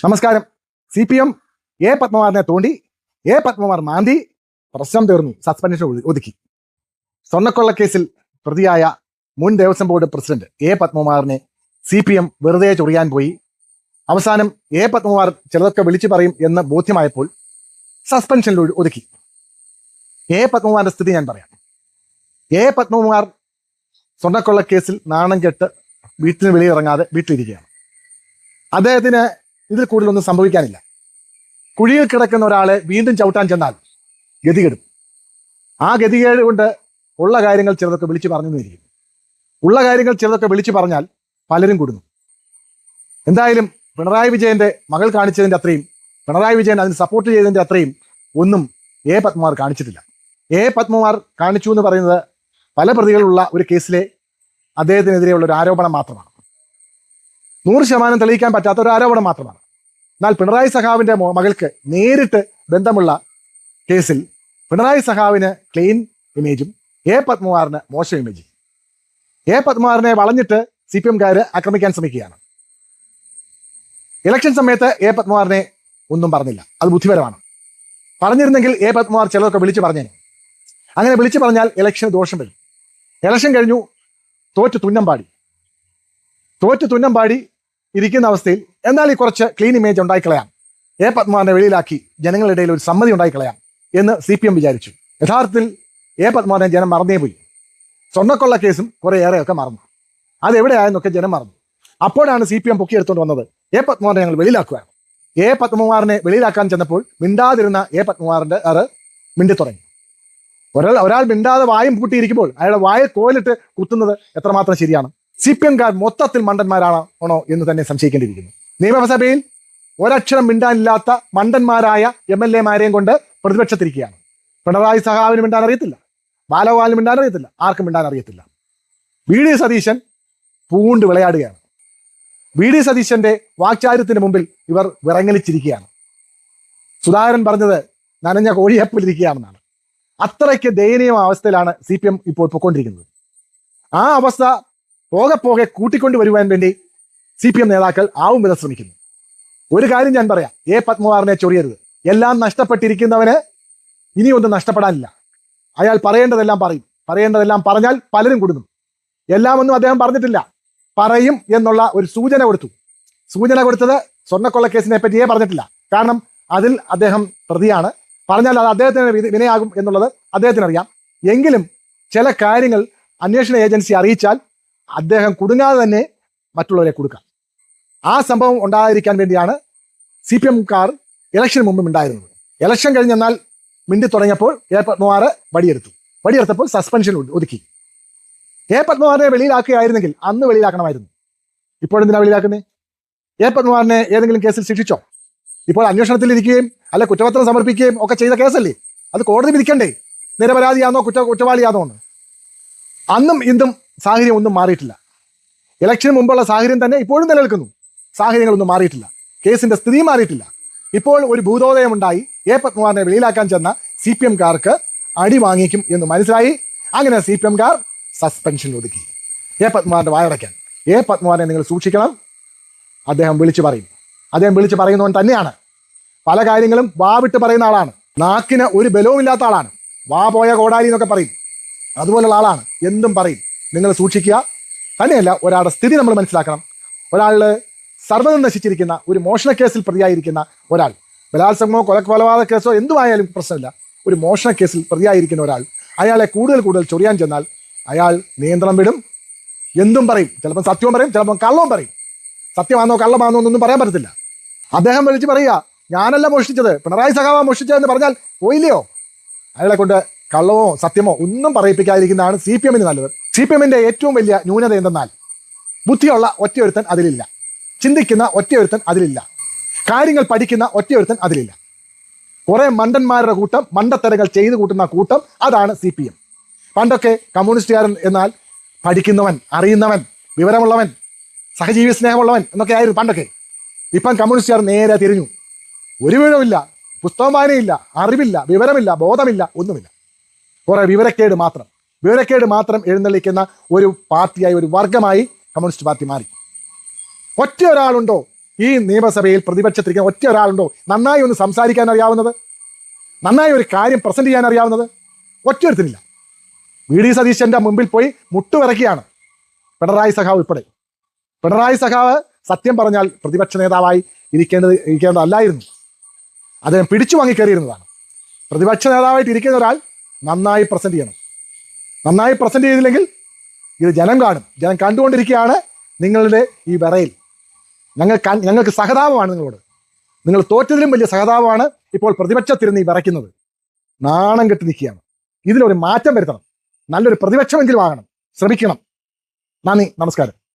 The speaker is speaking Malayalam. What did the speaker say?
നമസ്കാരം. CPM എ പത്മകുമാറിനെ തോണ്ടി, എ പത്മകുമാർ മാന്തി, പ്രശ്നം തീർന്നു, സസ്പെൻഷൻ ഒതുക്കി. സ്വർണ്ണക്കൊള്ള കേസിൽ പ്രതിയായ മുൻ ദേവസ്വം ബോർഡ് പ്രസിഡന്റ് എ പത്മകുമാറിനെ CPM വെറുതെ ചൊറിയാൻ പോയി. അവസാനം എ പത്മകുമാർ ചിലതൊക്കെ വിളിച്ചു പറയും എന്ന് ബോധ്യമായപ്പോൾ സസ്പെൻഷനിൽ ഒതുക്കി. എ പത്മകുമാറിന്റെ സ്ഥിതി ഞാൻ പറയാം. എ പത്മകുമാർ സ്വർണ്ണക്കൊള്ള കേസിൽ നാണം കെട്ട് വീട്ടിന് വെളിയിറങ്ങാതെ വീട്ടിലിരിക്കുകയാണ്. അദ്ദേഹത്തിന് ഇതിൽ കൂടുതലൊന്നും സംഭവിക്കാനില്ല. കുഴിയിൽ കിടക്കുന്ന ഒരാളെ വീണ്ടും ചവിട്ടാൻ ചെന്നാൽ ഗതികെടും. ആ ഗതികേട് കൊണ്ട് ഉള്ള കാര്യങ്ങൾ ചിലതൊക്കെ വിളിച്ചു പറഞ്ഞിരിക്കും. ഉള്ള കാര്യങ്ങൾ ചിലതൊക്കെ വിളിച്ചു പറഞ്ഞാൽ പലരും കൂടുന്നു. എന്തായാലും പിണറായി വിജയന്റെ മകൾ കാണിച്ചതിന്റെ അത്രയും, പിണറായി വിജയൻ അതിന് സപ്പോർട്ട് ചെയ്തതിന്റെ അത്രയും ഒന്നും എ പത്മകുമാർ കാണിച്ചിട്ടില്ല. എ പത്മകുമാർ കാണിച്ചു എന്ന് പറയുന്നത് പല പ്രതികളുള്ള ഒരു കേസിലെ അദ്ദേഹത്തിനെതിരെയുള്ള ഒരു ആരോപണം മാത്രമാണ്. 100% തെളിയിക്കാൻ പറ്റാത്ത ഒരു ആരോപണം മാത്രമാണ്. എന്നാൽ പിണറായി സഖാവിന്റെ മകൾക്ക് നേരിട്ട് ബന്ധമുള്ള കേസിൽ പിണറായി സഖാവിന് ക്ലീൻ ഇമേജും എ പത്മകുമാറിന് മോശം ഇമേജും. എ പത്മകുമാറിനെ വളഞ്ഞിട്ട് CPMകാർ ആക്രമിക്കാൻ ശ്രമിക്കുകയാണ്. ഇലക്ഷൻ സമയത്ത് എ പത്മകുമാറിനെ ഒന്നും പറഞ്ഞില്ല. അത് ബുദ്ധിപരമാണ്. പറഞ്ഞിരുന്നെങ്കിൽ എ പത്മകുമാർ ചിലതൊക്കെ വിളിച്ചു പറഞ്ഞേനെ. അങ്ങനെ വിളിച്ചു പറഞ്ഞാൽ ഇലക്ഷന് ദോഷം വരും. ഇലക്ഷൻ കഴിഞ്ഞു, തോറ്റ് തുന്നം പാടി ഇരിക്കുന്ന അവസ്ഥയിൽ എന്നാൽ ഈ കുറച്ച് ക്ലീൻ ഇമേജ് ഉണ്ടായിക്കളയാം, എ പത്മകുമാറിനെ വെളിയിലാക്കി ജനങ്ങളുടെ ഇടയിൽ ഒരു സമ്മതി ഉണ്ടായിക്കളയാം എന്ന് CPM വിചാരിച്ചു. യഥാർത്ഥത്തിൽ എ പത്മകുമാറിനെ ജനം മറന്നേ പോയി. സ്വർണ്ണക്കൊള്ള കേസും കുറെ ഏറെയൊക്കെ മറന്നു. അതെവിടെയായെന്നൊക്കെ ജനം മറന്നു. അപ്പോഴാണ് CPM പൊക്കിയെടുത്തുകൊണ്ട് വന്നത് എ പത്മകുമാറിനെ ഞങ്ങൾ വെളിയിലാക്കുകയാണ്. എ പത്മകുമാറിനെ വെളിയിലാക്കാൻ ചെന്നപ്പോൾ മിണ്ടാതിരുന്ന എ പത്മകുമാറിന്റെ മിണ്ടി തുടങ്ങി. ഒരാൾ മിണ്ടാതെ വായും പൂട്ടിയിരിക്കുമ്പോൾ അയാളുടെ വായ കോലിട്ട് കുത്തുന്നത് എത്രമാത്രം ശരിയാണ്? CPMകാർ മൊത്തത്തിൽ മണ്ടന്മാരാണോ എന്ന് തന്നെ സംശയിക്കേണ്ടിയിരിക്കുന്നു. നിയമസഭയിൽ ഒരക്ഷരം മിണ്ടാനില്ലാത്ത മണ്ടന്മാരായ MLA-മാരെയും കൊണ്ട് പ്രതിപക്ഷത്തിരിക്കുകയാണ്. പിണറായി സഖാവിന് മിണ്ടാൻ അറിയത്തില്ല, ബാലഗോപാലിന് മിണ്ടാൻ അറിയത്തില്ല, ആർക്കും മിണ്ടാൻ അറിയത്തില്ല. VD സതീശൻ പൂണ്ട് വിളയാടുകയാണ്. VD സതീശന്റെ വാക്ചാര്യത്തിന് മുമ്പിൽ ഇവർ വിറങ്ങലിച്ചിരിക്കുകയാണ്. സുധാകരൻ പറഞ്ഞത് നനഞ്ഞ കോഴിയപ്പിലിരിക്കുകയാണെന്നാണ്. അത്രയ്ക്ക് ദയനീയമായ അവസ്ഥയിലാണ് CPM ഇപ്പോൾ പൊയ്ക്കൊണ്ടിരിക്കുന്നത്. ആ അവസ്ഥ പോകെ കൂട്ടിക്കൊണ്ടു വരുവാൻ വേണ്ടി CPM നേതാക്കൾ ആവും വിധം ശ്രമിക്കുന്നു. ഒരു കാര്യം ഞാൻ പറയാം, എ പത്മകുമാറിനെ ചൊറിയരുത്. എല്ലാം നഷ്ടപ്പെട്ടിരിക്കുന്നവന് ഇനിയൊന്നും നഷ്ടപ്പെടാനില്ല. അയാൾ പറയേണ്ടതെല്ലാം പറയും. പറയേണ്ടതെല്ലാം പറഞ്ഞാൽ പലരും കൊടുക്കും. എല്ലാം ഒന്നും അദ്ദേഹം പറഞ്ഞിട്ടില്ല, പറയും എന്നുള്ള ഒരു സൂചന കൊടുത്തു. സൂചന കൊടുത്തത് സ്വർണ്ണക്കൊള്ള കേസിനെ പറ്റിയേ പറഞ്ഞിട്ടില്ല. കാരണം അതിൽ അദ്ദേഹം പ്രതിയാണ്. പറഞ്ഞാൽ അത് അദ്ദേഹത്തിന് വിനയാകും എന്നുള്ളത് അദ്ദേഹത്തിനറിയാം. എങ്കിലും ചില കാര്യങ്ങൾ അന്വേഷണ ഏജൻസി അറിയിച്ചാൽ അദ്ദേഹം കുടുങ്ങാതെ തന്നെ മറ്റുള്ളവരെ കൊടുക്കാം. ആ സംഭവം ഉണ്ടായിരിക്കാൻ വേണ്ടിയാണ് CPMക്കാർ ഇലക്ഷന് മുമ്പും ഉണ്ടായിരുന്നത്. ഇലക്ഷൻ കഴിഞ്ഞെന്നാൽ മിണ്ടി തുടങ്ങിയപ്പോൾ എ പത്മകുമാർ വടിയെടുത്തപ്പോൾ സസ്പെൻഷൻ ഒതുക്കി. എ പത്മകുമാറിനെ വെളിയിലാക്കുകയായിരുന്നെങ്കിൽ അന്ന് വെളിയിലാക്കണമായിരുന്നു. ഇപ്പോഴെന്തിനാ വെളിയിലാക്കുന്നത്? എ പത്മകുമാറിനെ ഏതെങ്കിലും കേസിൽ ശിക്ഷിച്ചോ? ഇപ്പോൾ അന്വേഷണത്തിലിരിക്കുകയും അല്ലെ കുറ്റപത്രം സമർപ്പിക്കുകയും ഒക്കെ ചെയ്ത കേസല്ലേ? അത് കോടതി വിധിക്കണ്ടേ നിരപരാധിയാണോ കുറ്റവാളിയാണോ എന്ന്? അന്നും ഇന്നും സാഹചര്യം ഒന്നും മാറിയിട്ടില്ല. ഇലക്ഷന് മുമ്പുള്ള സാഹചര്യം തന്നെ ഇപ്പോഴും നിലനിൽക്കുന്നു. സാഹചര്യങ്ങളൊന്നും മാറിയിട്ടില്ല. കേസിന്റെ സ്ഥിതി മാറിയിട്ടില്ല. ഇപ്പോൾ ഒരു ഭൂതോദയമുണ്ടായി. എ പത്മകുമാറിനെ വെളിയിലാക്കാൻ ചെന്ന CPMകാർക്ക് അടി വാങ്ങിക്കും എന്ന് മനസ്സിലായി. അങ്ങനെ CPMകാർ സസ്പെൻഷൻ ഒതുക്കി എ പത്മകുമാറിന്റെ വായടയ്ക്കാൻ. എ പത്മകുമാറിനെ നിങ്ങൾ സൂക്ഷിക്കണം. അദ്ദേഹം വിളിച്ചു പറയും. അദ്ദേഹം വിളിച്ചു പറയുന്നവൻ തന്നെയാണ്. പല കാര്യങ്ങളും വാ വിട്ട് പറയുന്ന ആളാണ്. നാക്കിന് ഒരു ബലവും ഇല്ലാത്ത ആളാണ്. വാ പോയ കോടാലി എന്നൊക്കെ പറയും. അതുപോലുള്ള ആളാണ്. എന്തും പറയും. നിങ്ങൾ സൂക്ഷിക്കുക. തന്നെയല്ല, ഒരാളുടെ സ്ഥിതി നമ്മൾ മനസ്സിലാക്കണം. ഒരാളിൽ സർവ്വതും നശിച്ചിരിക്കുന്ന ഒരു മോഷണ കേസിൽ പ്രതിയായിരിക്കുന്ന ഒരാൾ, ബലാത്സംഗമോ കൊലപാതക കേസോ എന്തുമായാലും പ്രശ്നമില്ല, ഒരു മോഷണ കേസിൽ പ്രതിയായിരിക്കുന്ന ഒരാൾ അയാളെ കൂടുതൽ ചൊറിയാൻ ചെന്നാൽ അയാൾ നിയന്ത്രണം വിടും. എന്തും പറയും. ചിലപ്പോൾ സത്യവും പറയും, ചിലപ്പോൾ കള്ളവും പറയും. സത്യമാണോ കള്ളമാണോ എന്നൊന്നും പറയാൻ പറ്റത്തില്ല. അദ്ദേഹം വിളിച്ച് പറയുക, ഞാനല്ല മോഷ്ടിച്ചത്, പിണറായി സഖാവാ മോഷ്ടിച്ചതെന്ന് പറഞ്ഞാൽ പോയില്ലയോ? അയാളെ കൊണ്ട് കള്ളമോ സത്യമോ ഒന്നും പറയിപ്പിക്കാതിരിക്കുന്നതാണ് CPMന് നല്ലത്. CPMന്റെ ഏറ്റവും വലിയ ന്യൂനത എന്തെന്നാൽ ബുദ്ധിയുള്ള ഒറ്റയൊരുത്തൻ അതിലില്ല, ചിന്തിക്കുന്ന ഒറ്റയൊരുത്തൻ അതിലില്ല, കാര്യങ്ങൾ പഠിക്കുന്ന ഒറ്റയൊരുത്തൻ അതിലില്ല. കുറെ മണ്ടന്മാരുടെ കൂട്ടം, മണ്ടത്തരങ്ങൾ ചെയ്തു കൂട്ടുന്ന കൂട്ടം, അതാണ് CPM. പണ്ടൊക്കെ കമ്മ്യൂണിസ്റ്റുകാരൻ എന്നാൽ പഠിക്കുന്നവൻ, അറിയുന്നവൻ, വിവരമുള്ളവൻ, സഹജീവി സ്നേഹമുള്ളവൻ എന്നൊക്കെ ആയിരുന്നു പണ്ടൊക്കെ. ഇപ്പം കമ്മ്യൂണിസ്റ്റുകാർ നേരെ തിരിഞ്ഞു. ഒരു വിവരമില്ല, പുസ്തകം വായനയില്ല, അറിവില്ല, വിവരമില്ല, ബോധമില്ല, ഒന്നുമില്ല. കുറെ വിവരക്കേട് മാത്രം എഴുന്നള്ളിക്കുന്ന ഒരു പാർട്ടിയായി, ഒരു വർഗമായി കമ്മ്യൂണിസ്റ്റ് പാർട്ടി മാറി. ഒറ്റ ഒരാളുണ്ടോ ഈ നിയമസഭയിൽ പ്രതിപക്ഷത്തിരിക്കുന്ന ഒറ്റ ഒരാളുണ്ടോ നന്നായി ഒന്ന് സംസാരിക്കാൻ അറിയാവുന്നത്, നന്നായി ഒരു കാര്യം പ്രസന്റ് ചെയ്യാൻ അറിയാവുന്നത്? ഒറ്റയൊരുത്തിനില്ല. വി ഡി സതീശന്റെ മുമ്പിൽ പോയി മുട്ടുവിറക്കിയാണ് പിണറായി സഖാവ് ഉൾപ്പെടെ. പിണറായി സഖാവ് സത്യം പറഞ്ഞാൽ പ്രതിപക്ഷ നേതാവായി ഇരിക്കേണ്ടതല്ലായിരുന്നു. അദ്ദേഹം പിടിച്ചു വാങ്ങിക്കയറിയിരുന്നതാണ്. പ്രതിപക്ഷ നേതാവായിട്ട് ഇരിക്കുന്ന ഒരാൾ നന്നായി പ്രസന്റ് ചെയ്യണം. നന്നായി പ്രസന്റ് ചെയ്തില്ലെങ്കിൽ ഇത് ജനം കാണും. ജനം കണ്ടുകൊണ്ടിരിക്കുകയാണ് നിങ്ങളുടെ ഈ വിറയിൽ. ഞങ്ങൾക്ക് സഹതാപമാണ് നിങ്ങളോട്. നിങ്ങൾ തോറ്റതിലും വലിയ സഹതാപമാണ് ഇപ്പോൾ പ്രതിപക്ഷത്തിരുന്ന് ഈ വിറയ്ക്കുന്നത്. നാണം കെട്ടി നിൽക്കുകയാണ്. ഇതിലൊരു മാറ്റം വരുത്തണം. നല്ലൊരു പ്രതിപക്ഷമെങ്കിലും ആകണം. ശ്രമിക്കണം. നന്ദി, നമസ്കാരം.